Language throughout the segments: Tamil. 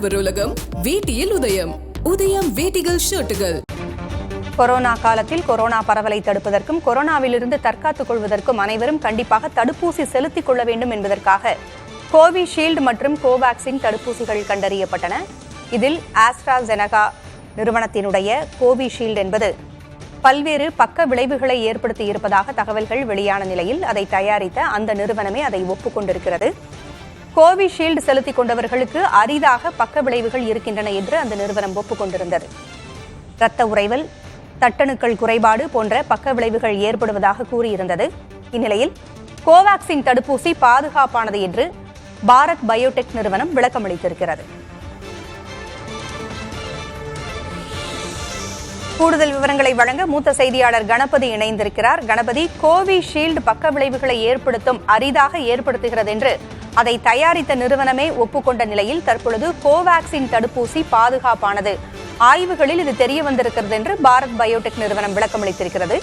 ஆடவர் உலகம் வேட்டியில் உதயம். உதயம் வேட்டிகள் ஷர்ட்டுகள். கொரோனா காலத்தில் கொரோனா பரவலை தடுப்பதற்கும் கொரோனாவிலிருந்து தற்காத்துக் கொள்வதற்கும் அனைவரும் கண்டிப்பாக தடுப்பூசி செலுத்திக் கொள்ள வேண்டும் என்பதற்காக கோவிஷீல்டு மற்றும் கோவாக்சின் தடுப்பூசிகள் கண்டறியப்பட்டன. இதில் ஆஸ்ட்ராசெனகா நிறுவனத்தினுடைய கோவிஷீல்டு என்பது பல்வேறு பக்க விளைவுகளை ஏற்படுத்தி இருப்பதாக தகவல்கள் வெளியான நிலையில் அதை தயாரித்த அந்த நிறுவனமே அதை ஒப்புக்கொண்டிருக்கிறது. கோவிஷீல்டு செலுத்திக் கொண்டவர்களுக்கு அரிதாக பக்க விளைவுகள் இருக்கின்றன என்று அந்த நிறுவனம் ஒப்புக்கொண்டிருந்தது. இரத்த உறைவல், தட்டணுக்கள் குறைபாடு போன்ற பக்க விளைவுகள் ஏற்படுவதாக கூறியிருந்தது. இந்நிலையில் கோவாக்சின் தடுப்பூசி பாதுகாப்பானது என்று பாரத் பயோடெக் நிறுவனம் விளக்கமளித்திருக்கிறது. கூடுதல் விவரங்களை வழங்க மூத்த செய்தியாளர் கணபதி இணைந்திருக்கிறார். கணபதி, கோவிஷீல்டு பக்க விளைவுகளை ஏற்படுத்தும் அரிதாக ஏற்படுத்துகிறது என்று அதை தயாரித்த நிறுவனமே ஒப்புக்கொண்ட நிலையில் தற்பொழுது கோவாக்சின் தடுப்பூசி பாதுகாப்பானது, ஆய்வுகளில் இது தெரிய வந்திருக்கிறது என்று பாரத் பயோடெக் நிறுவனம் விளக்கமளித்திருக்கிறது.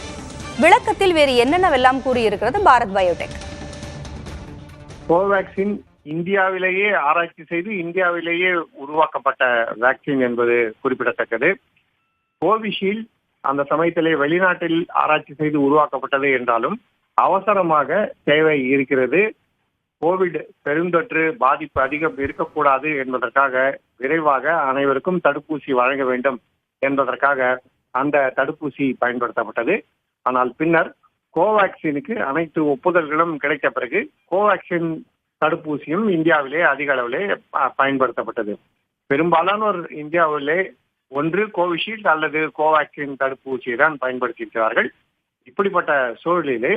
விளக்கத்தில் வேறு என்னென்னவெல்லாம் கூறியிருக்கிறது பாரத் பயோடெக்? கோவாக்சின் இந்தியாவிலேயே ஆராய்ச்சி செய்து இந்தியாவிலேயே உருவாக்கப்பட்ட வேக்சின் என்பது குறிப்பிடத்தக்கது. கோவிஷீல்டு அந்த சமயத்திலே வெளிநாட்டில் ஆராய்ச்சி செய்து உருவாக்கப்பட்டது என்றாலும் அவசரமாக தேவை இருக்கிறது. கோவிட் பெருந்தொற்று பாதிப்பு அதிகம் இருக்கக்கூடாது என்பதற்காக விரைவாக அனைவருக்கும் தடுப்பூசி வழங்க வேண்டும் என்பதற்காக அந்த தடுப்பூசி பயன்படுத்தப்பட்டது. ஆனால் பின்னர் கோவாக்சினுக்கு அனைத்து ஒப்புதல்களும் கிடைத்த பிறகு கோவாக்சின் தடுப்பூசியும் இந்தியாவிலே அதிக அளவிலே பயன்படுத்தப்பட்டது. பெரும்பாலானோர் இந்தியாவிலே ஒன்று கோவிஷீல்டு அல்லது கோவாக்சின் தடுப்பூசியை தான் பயன்படுத்தியிருக்கிறார்கள். இப்படிப்பட்ட சூழலிலே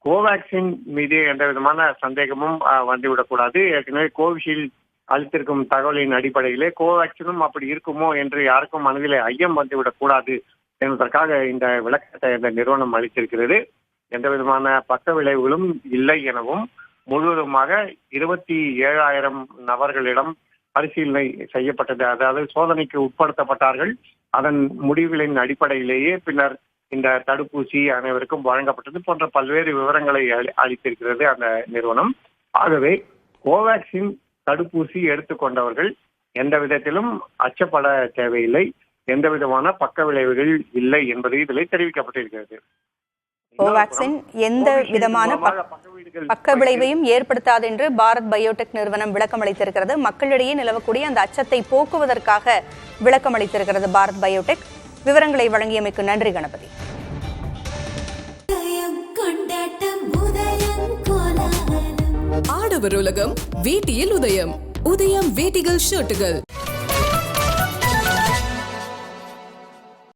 கோவாக்சின் மீது எந்த விதமான சந்தேகமும் வந்துவிடக்கூடாது. ஏற்கனவே கோவிஷீல்டு அளித்திருக்கும் தகவலின் அடிப்படையிலே கோவாக்சினும் அப்படி இருக்குமோ என்று யாருக்கும் மனதிலே ஐயம் வந்துவிடக்கூடாது என்பதற்காக இந்த விளக்கத்தை இந்த நிறுவனம் அளித்திருக்கிறது. எந்த விதமான பக்க விளைவுகளும் இல்லை எனவும் முழுவதுமாக 27,000 நபர்களிடம் பரிசீலனை செய்யப்பட்டது, அதாவது சோதனைக்கு உட்படுத்தப்பட்டார்கள். அதன் முடிவுகளின் அடிப்படையிலேயே பின்னர் இந்த தடுப்பூசி அனைவருக்கும் வழங்கப்பட்டது போன்ற பல்வேறு விவரங்களை அளித்திருக்கிறது அந்த நிறுவனம். ஆகவே கோவாக்சின் தடுப்பூசி எடுத்துக்கொண்டவர்கள் எந்த விதத்திலும் அச்சப்பட தேவையில்லை, எந்த விதமான பக்க விளைவுகள் இல்லை என்பது இதில் தெரிவிக்கப்பட்டிருக்கிறது. கோவாக்சின் எந்த விதமான பக்க விளைவையும் ஏற்படுத்தாது என்று பாரத் பயோடெக் நிறுவனம் விளக்கம் அளித்திருக்கிறது. மக்களிடையே நிலவக்கூடிய அந்த அச்சத்தை போக்குவதற்காக விளக்கம் அளித்திருக்கிறது பாரத் பயோடெக். விவரங்களை வழங்கியமைக்கு நன்றி கணபதி. ஆடவர் உலகம் வேட்டியில் உதயம். உதயம் வேட்டிகள் ஷர்ட்டுகள்.